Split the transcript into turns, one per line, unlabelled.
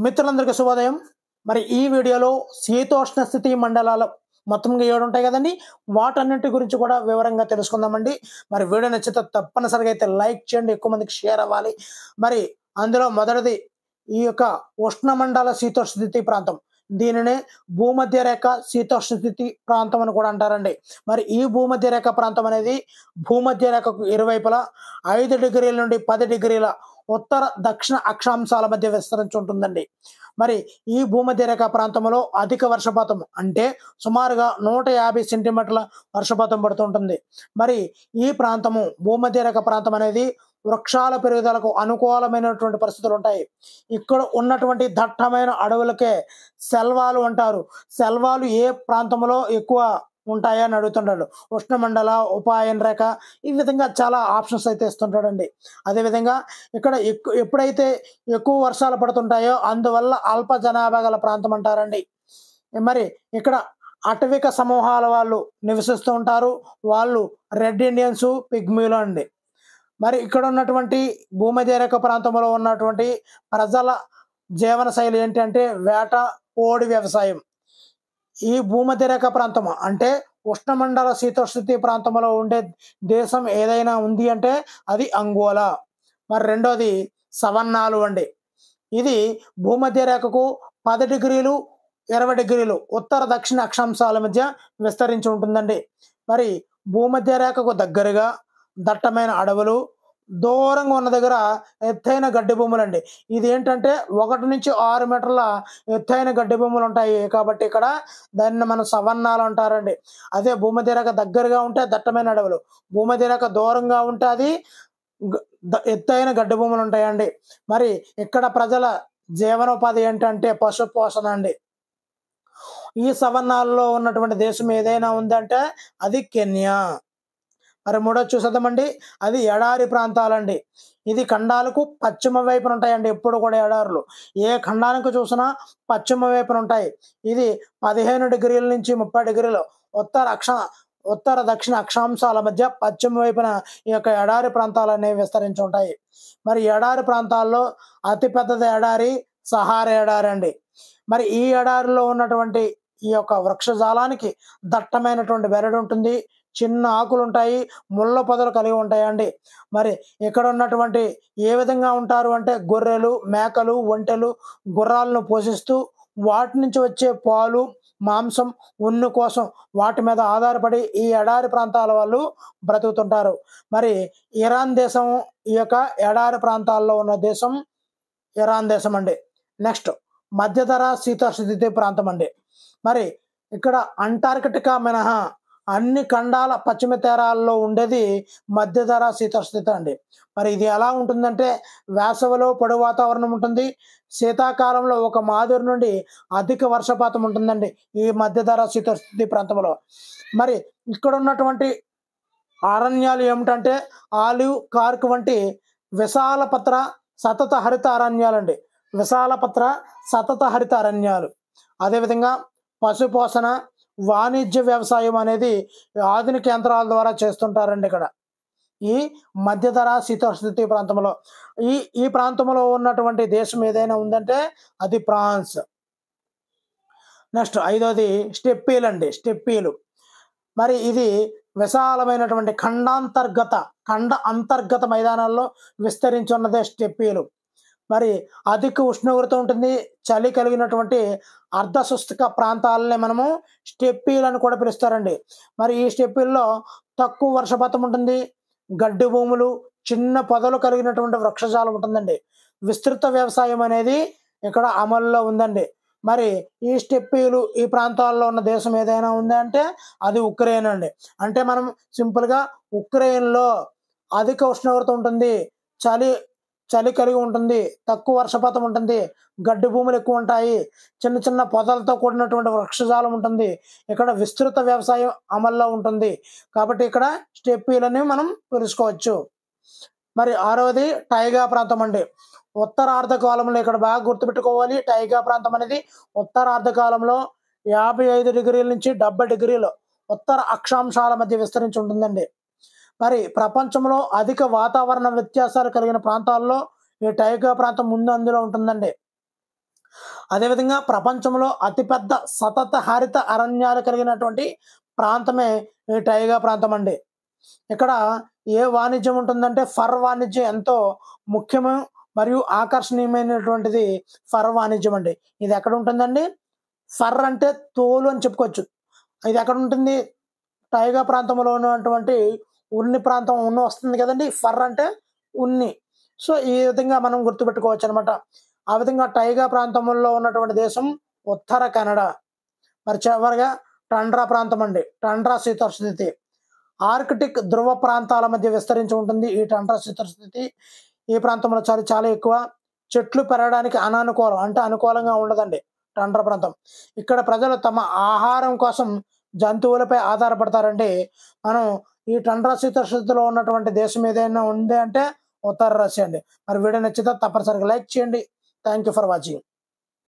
మిత్రులందరికీ శుభోదయం. మరి ఈ వీడియోలో శీతోష్ణ స్థితి మండలాలు మొత్తంగా 7 ఉంటాయి కదండీ! వాటన్నిటి గురించి కూడా వివరంగా తెలుసుకుందామండి. మరి వీడియో నచ్చితే తప్పనిసరిగా అయితే లైక్ చేయండి. ఎక్కువ మందికి షేర్ అవ్వాలి. మరి అందులో మొదటిది ఈ యొక్క ఉష్ణమండల శీతోష్ణ స్థితి ప్రాంతం. దీనినే భూమధ్య రేఖ శీతోష్ణ స్థితి ప్రాంతం అని కూడా అంటారండి. మరి ఈ భూమధ్య రేఖ ప్రాంతం అనేది భూమధ్య రేఖకు ఇరువైపులా 5 డిగ్రీల నుండి 10 డిగ్రీల ఉత్తర దక్షిణ అక్షాంశాల మధ్య విస్తరించి ఉంటుందండి. మరి ఈ భూమధ్య రేఖ ప్రాంతంలో అధిక వర్షపాతం అంటే సుమారుగా 150 సెంటీమీటర్ల వర్షపాతం పడుతుంటుంది. మరి ఈ ప్రాంతము భూమధ్య రేఖ ప్రాంతం అనేది వృక్షాల పెరుగుదలకు అనుకూలమైనటువంటి పరిస్థితులు ఉంటాయి. ఇక్కడ ఉన్నటువంటి దట్టమైన అడవులకే సెల్వాలు అంటారు. సెల్వాలు ఏ ప్రాంతంలో ఎక్కువ ఉంటాయని అడుగుతుంటాడు. ఉష్ణమండల, ఉపాయన రేఖ ఈ విధంగా చాలా ఆప్షన్స్ అయితే ఇస్తుంటాడండి. అదేవిధంగా ఇక్కడ ఎప్పుడైతే ఎక్కువ వర్షాలు పడుతుంటాయో అందువల్ల అల్ప జనాభా గల ప్రాంతం అంటారండి. మరి ఇక్కడ అటవిక సమూహాల వాళ్ళు నివసిస్తూ ఉంటారు. వాళ్ళు రెడ్ ఇండియన్స్, పిగ్మీలు అండి. మరి ఇక్కడ ఉన్నటువంటి భూమధ్య రేఖ ప్రాంతంలో ఉన్నటువంటి ప్రజల జీవన శైలి ఏంటంటే వేట, పోడి వ్యవసాయం. ఈ భూమధ్య రేఖ ప్రాంతం అంటే ఉష్ణమండల శీతోష్ణ ప్రాంతంలో ఉండే దేశం ఏదైనా ఉంది అంటే అది అంగోలా. మరి రెండోది సవన్నాలు అండి. ఇది భూమధ్య రేఖకు 10 డిగ్రీలు 20 డిగ్రీలు ఉత్తర దక్షిణ అక్షాంశాల మధ్య విస్తరించి ఉంటుందండి. మరి భూమధ్య రేఖకు దగ్గరగా దట్టమైన అడవులు, దూరంగా ఉన్న దగ్గర ఎత్తైన గడ్డి భూములు అండి. ఇది ఏంటంటే 1 నుంచి 6 మీటర్ల ఎత్తైన గడ్డి భూములు ఉంటాయి కాబట్టి ఇక్కడ దాన్ని మనం సవన్నాలు అంటారండి. అదే భూమధ్య రేఖ దగ్గరగా ఉంటే దట్టమైన అడవులు, భూమధ్య రేఖ దూరంగా ఉంటే అది ఎత్తైన గడ్డి భూములు ఉంటాయండి. మరి ఇక్కడ ప్రజల జీవనోపాధి ఏంటంటే పశు పోషణ అండి. ఈ సవన్నాల్లో ఉన్నటువంటి దేశం ఏదైనా ఉందంటే అది కెన్యా. మరి మూడోది చూసేద్దామండి. అది ఎడారి ప్రాంతాలండి. ఇది ఖండాలకు పశ్చిమ వైపున ఉంటాయండి. ఎప్పుడు కూడా ఎడారులు ఏ ఖండానికి చూసినా పశ్చిమ వైపున ఉంటాయి. ఇది 15 డిగ్రీల నుంచి 30 డిగ్రీలు ఉత్తర దక్షిణ అక్షాంశాల మధ్య పశ్చిమ వైపున ఈ యొక్క ఎడారి ప్రాంతాలు అనేవి విస్తరించి ఉంటాయి. మరి ఎడారి ప్రాంతాల్లో అతిపెద్దది ఎడారి సహారా ఎడారి అండి. మరి ఈ ఎడారిలో ఉన్నటువంటి ఈ యొక్క వృక్షజాలానికి దట్టమైనటువంటి బెరడు ఉంటుంది, చిన్న ఆకులు ఉంటాయి, ముళ్ళ పొదలు కలిగి ఉంటాయండి. మరి ఇక్కడ ఉన్నటువంటి ఏ విధంగా ఉంటారు అంటే గొర్రెలు, మేకలు, ఒంటెలు, గుర్రాలను పోషిస్తూ వాటి నుంచి వచ్చే పాలు, మాంసం, ఉన్ని కోసం వాటి మీద ఆధారపడి ఈ ఎడారి ప్రాంతాల వాళ్ళు బ్రతుకుతుంటారు. మరి ఇరాన్ దేశం ఈ యొక్క ఎడారి ప్రాంతాల్లో ఉన్న దేశం ఇరాన్ దేశం అండి. నెక్స్ట్ మధ్యధర శీతోష్ణ ప్రాంతం అండి. మరి ఇక్కడ అంటార్కిటికా మినహా అన్ని ఖండాల పశ్చిమ తీరాల్లో ఉండేది మధ్యధర శీతోష్ణ అండి. మరి ఇది ఎలా ఉంటుందంటే వేసవిలో పొడి వాతావరణం ఉంటుంది, శీతాకాలంలో ఒక మాదిరి నుండి అధిక వర్షపాతం ఉంటుందండి ఈ మధ్యధర శీతోష్ణ ప్రాంతంలో. మరి ఇక్కడ ఉన్నటువంటి అరణ్యాలు ఏమిటంటే ఆలివ్, కార్క్ వంటి విశాలపత్ర సతత హరిత అరణ్యాలండి. విశాలపత్ర సతత హరిత అరణ్యాలు. అదేవిధంగా పశుపోషణ, వాణిజ్య వ్యవసాయం అనేది ఆధునిక యంత్రాల ద్వారా చేస్తుంటారండి ఇక్కడ ఈ మధ్యధర శీతోష్ణ ప్రాంతంలో. ఈ ప్రాంతంలో ఉన్నటువంటి దేశం ఏదైనా ఉందంటే అది ఫ్రాన్స్. నెక్స్ట్ ఐదోది స్టెప్పీలు అండి. స్టెప్పీలు మరి ఇది విశాలమైనటువంటి ఖండ అంతర్గత మైదానాల్లో విస్తరించి ఉన్నదే స్టెప్పీలు. మరి అధిక ఉష్ణోగ్రత ఉంటుంది, చలి కలిగినటువంటి అర్ధశుష్క ప్రాంతాలనే మనము స్టెప్పీలను కూడా పిలుస్తారండి. మరి ఈ స్టెప్పీల్లో తక్కువ వర్షపాతం ఉంటుంది, గడ్డి భూములు, చిన్న పొదలు కలిగినటువంటి వృక్షజాలం ఉంటుందండి. విస్తృత వ్యవసాయం అనేది ఇక్కడ అమల్లో ఉందండి. మరి ఈ స్టెప్పీలు ఈ ప్రాంతాల్లో ఉన్న దేశం ఏదైనా ఉందంటే అది ఉక్రెయిన్ అండి. అంటే మనం సింపుల్గా ఉక్రెయిన్లో అధిక ఉష్ణోగ్రత ఉంటుంది, చలి కలిగి ఉంటుంది, తక్కువ వర్షపాతం ఉంటుంది, గడ్డి భూములు ఎక్కువ ఉంటాయి, చిన్న చిన్న పొదలతో కూడినటువంటి వృక్షజాలం ఉంటుంది. ఇక్కడ విస్తృత వ్యవసాయం అమల్లో ఉంటుంది కాబట్టి ఇక్కడ స్టెప్పీలని మనం పిలుచుకోవచ్చు. మరి ఆరవది టైగా ప్రాంతం అండి. ఉత్తర అర్ధకాలంలో ఇక్కడ బాగా గుర్తుపెట్టుకోవాలి. టైగా ప్రాంతం అనేది ఉత్తర అర్ధకాలంలో 55 డిగ్రీల నుంచి 70 డిగ్రీలు ఉత్తర అక్షాంశాల మధ్య విస్తరించి ఉంటుందండి. మరి ప్రపంచంలో అధిక వాతావరణ వ్యత్యాసాలు కలిగిన ప్రాంతాల్లో ఈ టైగా ప్రాంతం ముందు అందులో ఉంటుందండి. అదేవిధంగా ప్రపంచంలో అతిపెద్ద సతత హరిత అరణ్యాలు కలిగినటువంటి ప్రాంతమే ఈ టైగా ప్రాంతం అండి. ఇక్కడ ఏ వాణిజ్యం ఉంటుందంటే ఫర్ వాణిజ్యం ఎంతో ముఖ్యము మరియు ఆకర్షణీయమైనటువంటిది ఫర్ వాణిజ్యం అండి. ఇది ఎక్కడ ఉంటుందండి? ఫర్ అంటే తోలు అని చెప్పుకోవచ్చు. ఇది ఎక్కడ ఉంటుంది? టైగా ప్రాంతంలో ఉన్నటువంటి ఉన్ని ప్రాంతం ఉన్ని వస్తుంది కదండి. ఫర్ అంటే ఉన్ని. సో ఈ విధంగా మనం గుర్తుపెట్టుకోవచ్చు అనమాట. ఆ విధంగా టైగా ప్రాంతంలో ఉన్నటువంటి దేశం ఉత్తర కెనడా. మరి చివరిగా టండ్రా ప్రాంతం అండి. టండ్రా శీతోష్ణ స్థితి. ఆర్కిటిక్ ధ్రువ ప్రాంతాల మధ్య విస్తరించి ఉంటుంది ఈ టండ్రా శీతోష్ణ స్థితి. ఈ ప్రాంతంలో చలి చాలా ఎక్కువ. చెట్లు పెరగడానికి అనానుకూలం అంటే అనుకూలంగా ఉండదండి టండ్రా ప్రాంతం. ఇక్కడ ప్రజలు తమ ఆహారం కోసం జంతువులపై ఆధారపడతారండి. మనం ఈ టండ్రా శీతోష్ణ స్థితిలో ఉన్నటువంటి దేశం ఏదైనా ఉంది అంటే ఉత్తర రష్యా అండి. మరి వీడియో నచ్చితే తప్పనిసరిగా లైక్ చేయండి. Thank you for watching.